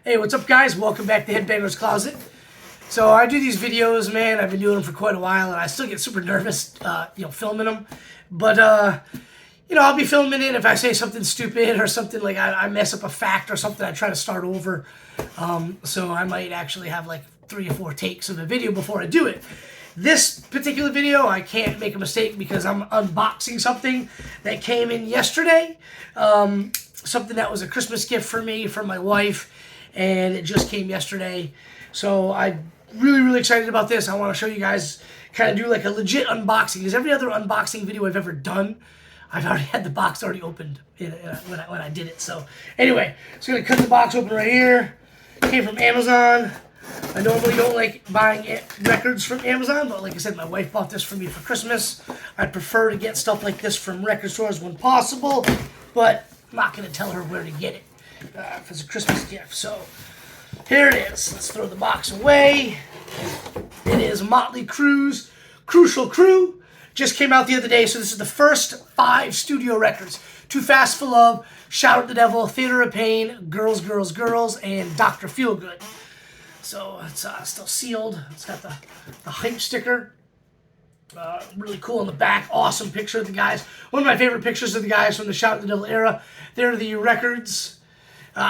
Hey, what's up, guys? Welcome back to Headbanger's Closet. So I do these videos, man. I've been doing them for quite a while, and I still get super nervous, filming them. But, I'll be filming it if I say something stupid or something like I mess up a fact or something. I try to start over. So I might actually have like 3 or 4 takes of the video before I do it. This particular video, I can't make a mistake because I'm unboxing something that came in yesterday. Something that was a Christmas gift for me, from my wife, and it just came yesterday. So I'm really excited about this. I want to show you guys, kind of do like a legit unboxing, because every other unboxing video I've ever done, I've already had the box already opened when I did it. So anyway, just going to cut the box open right here. Came from Amazon. I normally don't like buying records from Amazon, but like I said, my wife bought this for me for Christmas. I prefer to get stuff like this from record stores when possible, but I'm not going to tell her where to get it if it's a Christmas gift. So here it is. Let's throw the box away. It is Motley Crue's Crucial Crue. Just came out the other day, so this is the first 5 studio records. Too Fast for Love, Shout at the Devil, Theater of Pain, Girls, Girls, Girls, and Dr. Feelgood. So it's still sealed. It's got the hype sticker. Really cool on the back. Awesome picture of the guys. One of my favorite pictures of the guys from the Shout at the Devil era. They're the records.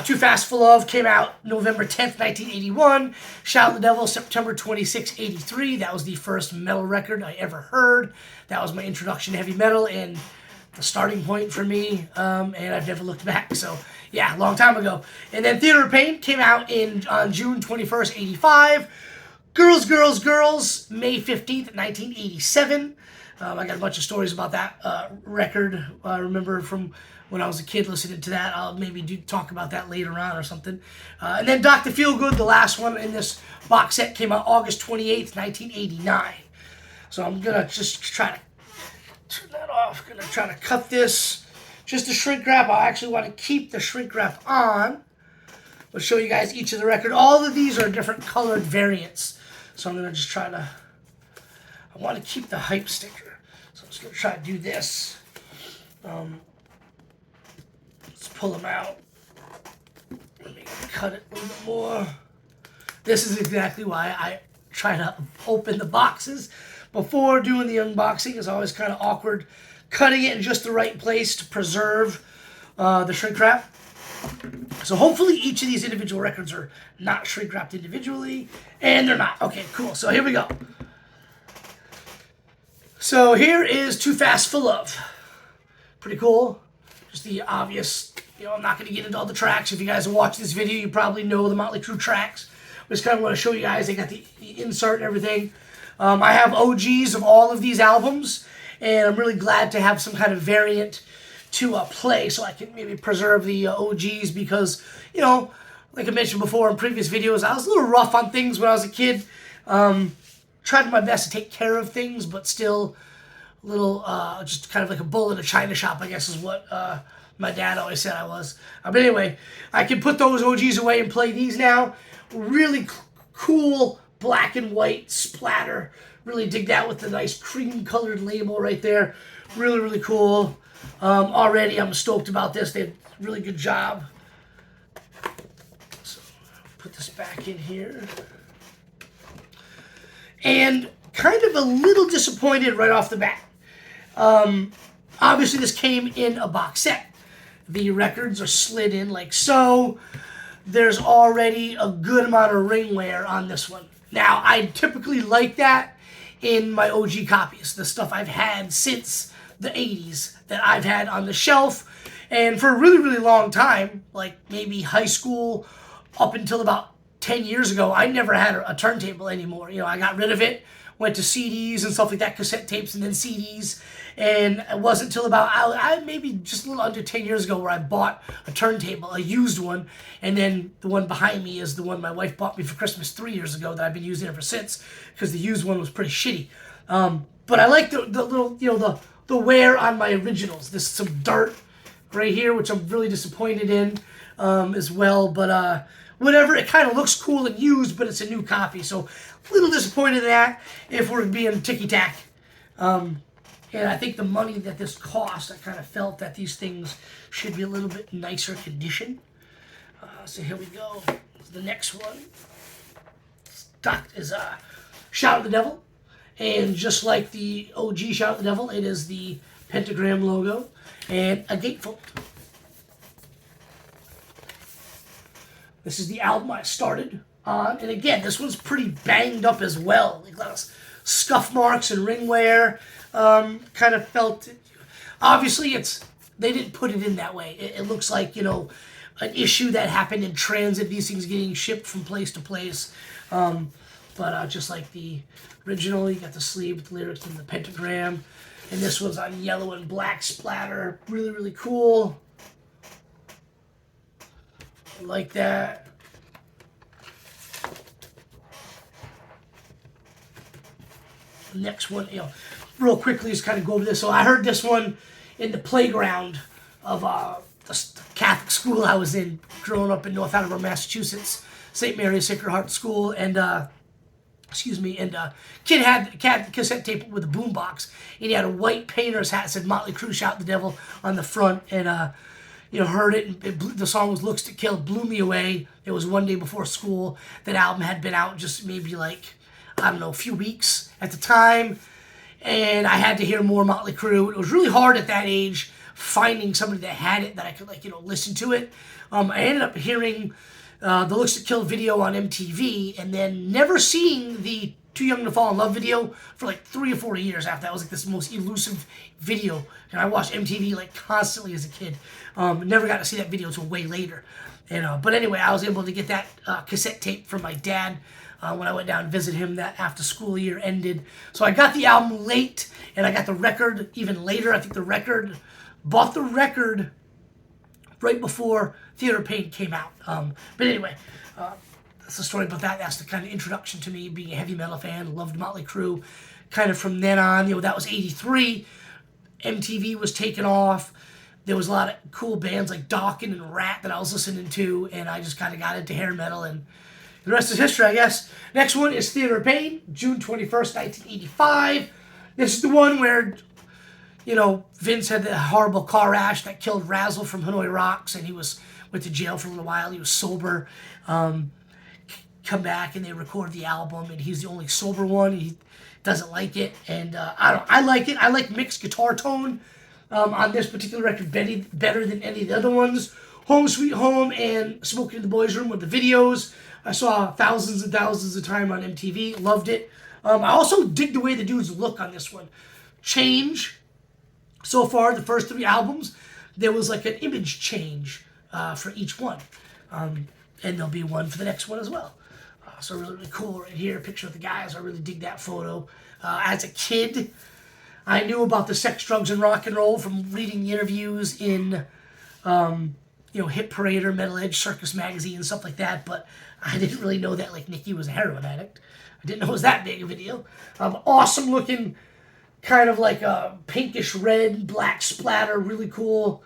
Too Fast for Love came out November 10th, 1981. Shout at the Devil, September 26, 83. That was the first metal record I ever heard. That was my introduction to heavy metal and the starting point for me, and I've never looked back. So yeah, long time ago. And then Theater of Pain came out on June 21st, 85. Girls, Girls, Girls, May 15th, 1987. I got a bunch of stories about that record. I remember from when I was a kid listening to that. I'll maybe talk about that later on or something. And then Dr. Feelgood, the last one in this box set, came out August 28th, 1989. So I'm going to just try to turn that off. Going to try to cut this. Just the shrink wrap. I actually want to keep the shrink wrap on. I'll show you guys each of the record. All of these are different colored variants. So I'm going to just try to... I want to keep the hype sticker. So I'm just going to try to do this. Let's pull them out. Let me cut it a little bit more. This is exactly why I try to open the boxes before doing the unboxing. It's always kind of awkward cutting it in just the right place to preserve the shrink wrap. So hopefully each of these individual records are not shrink wrapped individually, and they're not. Okay, cool. So here we go. So here is Too Fast for Love. Pretty cool. Just the obvious, I'm not going to get into all the tracks. If you guys have watched this video, you probably know the Motley Crue tracks. I just kind of want to show you guys. They got the insert and everything. I have OGs of all of these albums, and I'm really glad to have some kind of variant to play so I can maybe preserve the OGs because, like I mentioned before in previous videos, I was a little rough on things when I was a kid. Tried my best to take care of things, but still a little, just kind of like a bull in a china shop, I guess is what my dad always said I was. But anyway, I can put those OGs away and play these now. Really cool black and white splatter. Really dig that with the nice cream-colored label right there. Really cool. Already I'm stoked about this. They did a really good job. So put this back in here. And kind of a little disappointed right off the bat. Obviously this came in a box set. The records are slid in like so. There's already a good amount of ring wear on this one. Now, I typically like that in my OG copies, the stuff I've had since the 80s that I've had on the shelf. And for a really long time, like maybe high school up until about 10 years ago, I never had a turntable anymore. I got rid of it, went to CDs and stuff like that, cassette tapes and then CDs. And it wasn't until about, maybe just a little under 10 years ago where I bought a turntable, a used one. And then the one behind me is the one my wife bought me for Christmas 3 years ago that I've been using ever since because the used one was pretty shitty. But I like the little, the wear on my originals. There's some dirt right here, which I'm really disappointed in as well. But whatever, it kind of looks cool and used, but it's a new copy. So a little disappointed in that if we're being ticky-tack. And I think the money that this cost, I kind of felt that these things should be a little bit nicer condition. So here we go. The next one is Shout at the Devil. And just like the OG Shout at the Devil, it is the pentagram logo and a gatefold. This is the album I started on. And again, this one's pretty banged up as well. Like a lot of scuff marks and ring wear. Kind of felt... Obviously, they didn't put it in that way. It looks like, you know, an issue that happened in transit. These things getting shipped from place to place. But just like the original, you got the sleeve with the lyrics and the pentagram. And this one's on yellow and black splatter. Really, really cool. I like that. The next one, you know, real quickly, just kind of go over this. So I heard this one in the playground of the Catholic school I was in growing up in North Attleboro, Massachusetts, St. Mary's Sacred Heart School, and kid had the cassette tape with a boombox, and he had a white painter's hat that said Motley Crue Shout the Devil on the front, and you know, heard it, and the song was Looks to Kill, blew me away. It was one day before school. That album had been out just maybe like, I don't know, a few weeks at the time, and I had to hear more Motley Crue. It was really hard at that age finding somebody that had it that I could, like, you know, listen to it. I ended up hearing the Looks to Kill video on MTV, and then never seeing the Too Young to Fall in Love video for like 3 or 4 years after. That was like this most elusive video, and I watched MTV like constantly as a kid. Never got to see that video until way later. And but anyway, I was able to get that cassette tape from my dad when I went down and visited him that after school year ended. So I got the album late, and I got the record even later. I think bought the record right before Theater of Pain came out. But anyway, that's the story about that. That's the kind of introduction to me being a heavy metal fan. Loved Motley Crue. Kind of from then on, you know, that was 83. MTV was taken off. There was a lot of cool bands like Dawkins and Rat that I was listening to, and I just kind of got into hair metal, and the rest is history, I guess. Next one is Theater of Pain, June 21st, 1985. This is the one where, you know, Vince had the horrible car crash that killed Razzle from Hanoi Rocks, and he went to jail for a little while. He was sober. Come back, and they record the album, and he's the only sober one. He doesn't like it, and I like it. I like mixed guitar tone on this particular record better than any of the other ones. Home Sweet Home and Smoking in the Boys' Room with the videos. I saw thousands and thousands of time on MTV. Loved it. I also dig the way the dudes look on this one. Change. So far, the first 3 albums, there was like an image change for each one. And there'll be one for the next one as well. So really, really cool right here. Picture of the guys. I really dig that photo. As a kid, I knew about the sex, drugs, and rock and roll from reading the interviews in, you know, Hit Parade or Metal Edge Circus magazine and stuff like that. But I didn't really know that, like, Nicky was a heroin addict. I didn't know it was that big of a deal. Awesome looking, kind of like a pinkish red, black splatter. Really cool.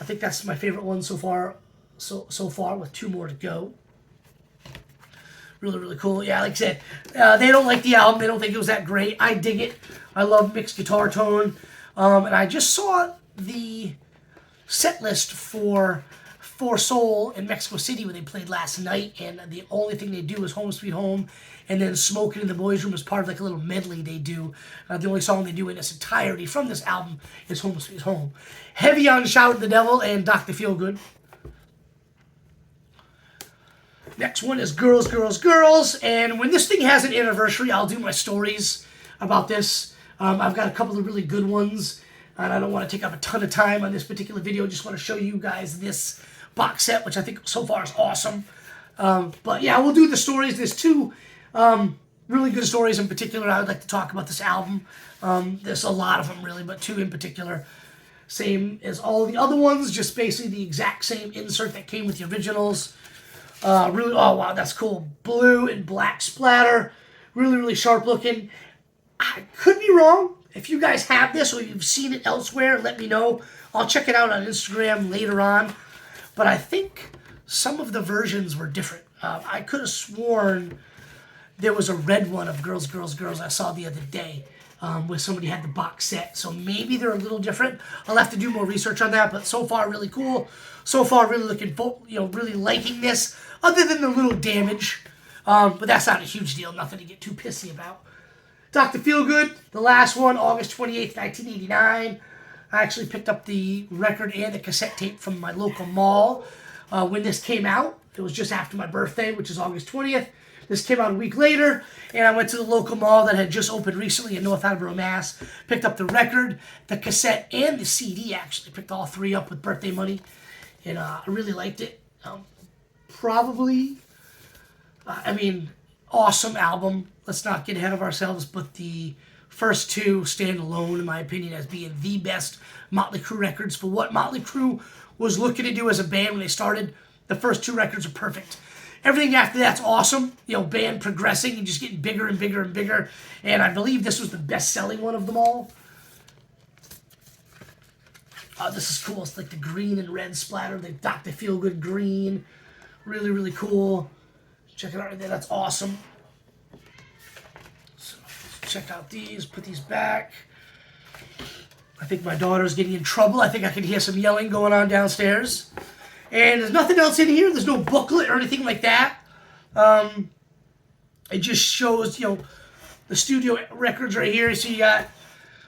I think that's my favorite one so far. So far, with 2 more to go. Really, really cool. Yeah, like I said, they don't like the album. They don't think it was that great. I dig it. I love mixed guitar tone. And I just saw the set list for Soul in Mexico City when they played last night, and the only thing they do is Home Sweet Home, and then Smoking in the Boys' Room is part of like a little medley they do. The only song they do in its entirety from this album is Home Sweet Home. Heavy on Shout at the Devil and Dr. Feelgood. Next one is Girls, Girls, Girls, and when this thing has an anniversary, I'll do my stories about this. I've got a couple of really good ones, and I don't want to take up a ton of time on this particular video. Just want to show you guys this box set, which I think so far is awesome. But yeah, we'll do the stories. There's 2 really good stories in particular I would like to talk about this album. There's a lot of them really, but 2 in particular. Same as all the other ones, just basically the exact same insert that came with the originals. Really, oh wow, that's cool. Blue and black splatter. Really, really sharp looking. I could be wrong. If you guys have this or you've seen it elsewhere, let me know. I'll check it out on Instagram later on. But I think some of the versions were different. I could have sworn there was a red one of Girls, Girls, Girls I saw the other day where somebody had the box set. So maybe they're a little different. I'll have to do more research on that. But so far, really cool. So far, really looking for, you know, really liking this. other than the little damage. But that's not a huge deal, nothing to get too pissy about. Dr. Feelgood, the last one, August 28th, 1989. I actually picked up the record and the cassette tape from my local mall when this came out. It was just after my birthday, which is August 20th. This came out a week later, and I went to the local mall that had just opened recently in North Attleboro, Mass. Picked up the record, the cassette, and the CD, actually. Picked all three up with birthday money, and I really liked it. Awesome album. Let's not get ahead of ourselves, but the first two stand alone, in my opinion, as being the best Motley Crue records. For what Motley Crue was looking to do as a band when they started, the first two records are perfect. Everything after that's awesome. Band progressing and just getting bigger and bigger and bigger. And I believe this was the best-selling one of them all. This is cool. It's like the green and red splatter. The Dr. Feelgood green. Really, really cool. Check it out right there. That's awesome. So, check out these. Put these back. I think my daughter's getting in trouble. I think I can hear some yelling going on downstairs. And there's nothing else in here. There's no booklet or anything like that. It just shows, the studio records right here. So you got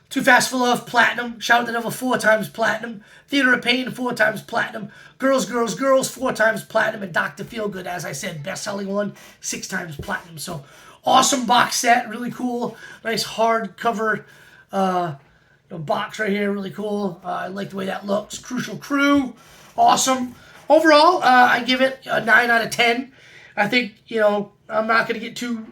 Too Fast for Love, Platinum. Shout the Devil, 4 times Platinum. Theater of Pain, 4 times Platinum. Girls, Girls, Girls, 4 times Platinum. And Dr. Feelgood, as I said, best-selling one, 6 times Platinum. So awesome box set. Really cool. Nice hardcover box right here. Really cool. I like the way that looks. Crucial Crue. Awesome. Overall, I give it a 9 out of 10. I think, I'm not going to get too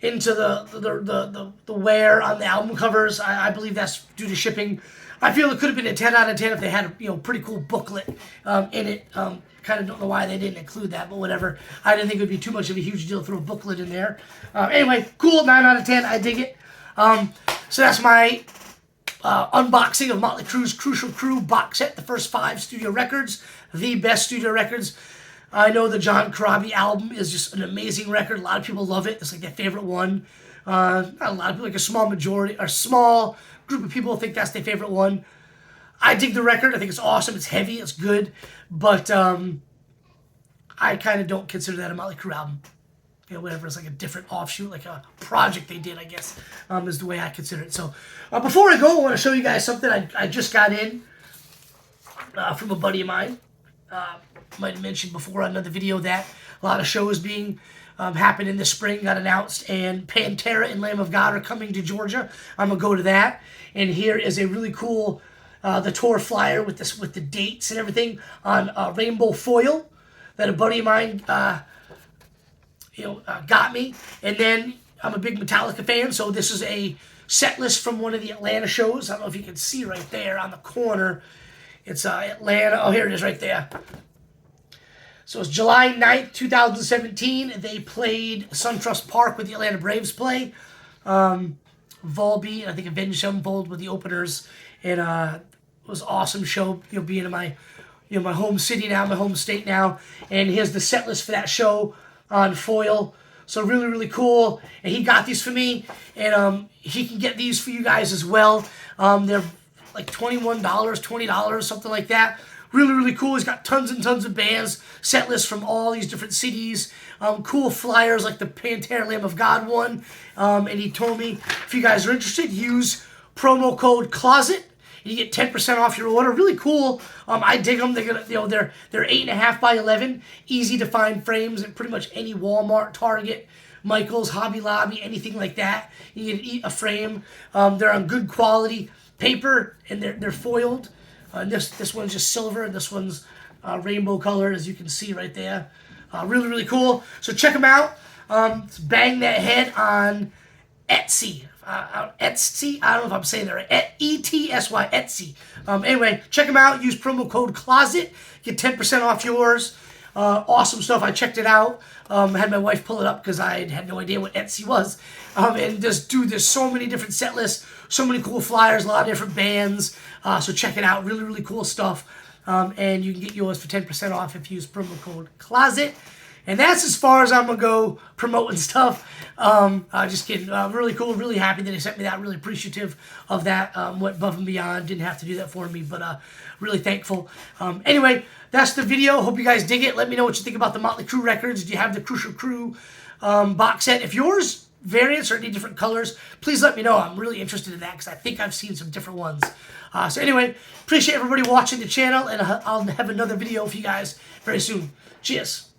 into the wear on the album covers. I believe that's due to shipping. I feel it could have been a 10 out of 10 if they had a pretty cool booklet in it. Kind of don't know why they didn't include that, but whatever. I didn't think it would be too much of a huge deal to throw a booklet in there. Anyway, cool, 9 out of 10. I dig it. So that's my unboxing of Motley Crue's Crucial Crue box set, the first 5 studio records, the best studio records. I know the John Corabi album is just an amazing record. A lot of people love it. It's like their favorite one. Not a lot of people, like a small majority, or small group of people think that's their favorite one. I dig the record. I think it's awesome. It's heavy. It's good. But I kind of don't consider that a Motley Crue album. Whatever, it's like a different offshoot, like a project they did, I guess, is the way I consider it. So before I go, I want to show you guys something I just got in from a buddy of mine. Might have mentioned before on another video that a lot of shows being happening in the spring got announced, and Pantera and Lamb of God are coming to Georgia. I'm going to go to that. And here is a really cool, the tour flyer with the dates and everything on rainbow foil that a buddy of mine got me. And then I'm a big Metallica fan, so this is a set list from one of the Atlanta shows. I don't know if you can see right there on the corner. It's Atlanta. Oh, here it is right there. So it's July 9th, 2017. They played SunTrust Park with the Atlanta Braves play. Volby and I think Avenged Sevenfold were the openers. And it was an awesome show, being in my my home city now, my home state now. And here's the set list for that show on foil. So really, really cool. And he got these for me. And he can get these for you guys as well. They're like $21, $20, something like that. Really, really cool. He's got tons and tons of bands, set lists from all these different cities, cool flyers like the Pantera Lamb of God one. And he told me, if you guys are interested, use promo code CLOSET, and you get 10% off your order. Really cool. I dig them. They're gonna, they're 8.5 by 11, easy to find frames at pretty much any Walmart, Target, Michael's, Hobby Lobby, anything like that. You can eat a frame. They're on good quality paper, and they're foiled. This one's just silver, and this one's rainbow color, as you can see right there. Really, really cool. So check them out. Bang That Head on Etsy. Etsy. I don't know if I'm saying that right. E-T-S-Y, Etsy. Anyway, check them out. Use promo code CLOSET. Get 10% off yours. Awesome stuff. I checked it out. I had my wife pull it up because I had no idea what Etsy was. And there's so many different set lists, so many cool flyers, a lot of different bands. So check it out. Really, really cool stuff. And you can get yours for 10% off if you use promo code CLOSET. And that's as far as I'm going to go promoting stuff. Just kidding. Really cool. Really happy that he sent me that. Really appreciative of that. Went above and beyond. Didn't have to do that for me, but really thankful. Anyway, that's the video. Hope you guys dig it. Let me know what you think about the Motley Crue records. Do you have the Crucial Crue box set? If yours variants or any different colors, please let me know. I'm really interested in that because I think I've seen some different ones. So anyway, appreciate everybody watching the channel, and I'll have another video for you guys very soon. Cheers.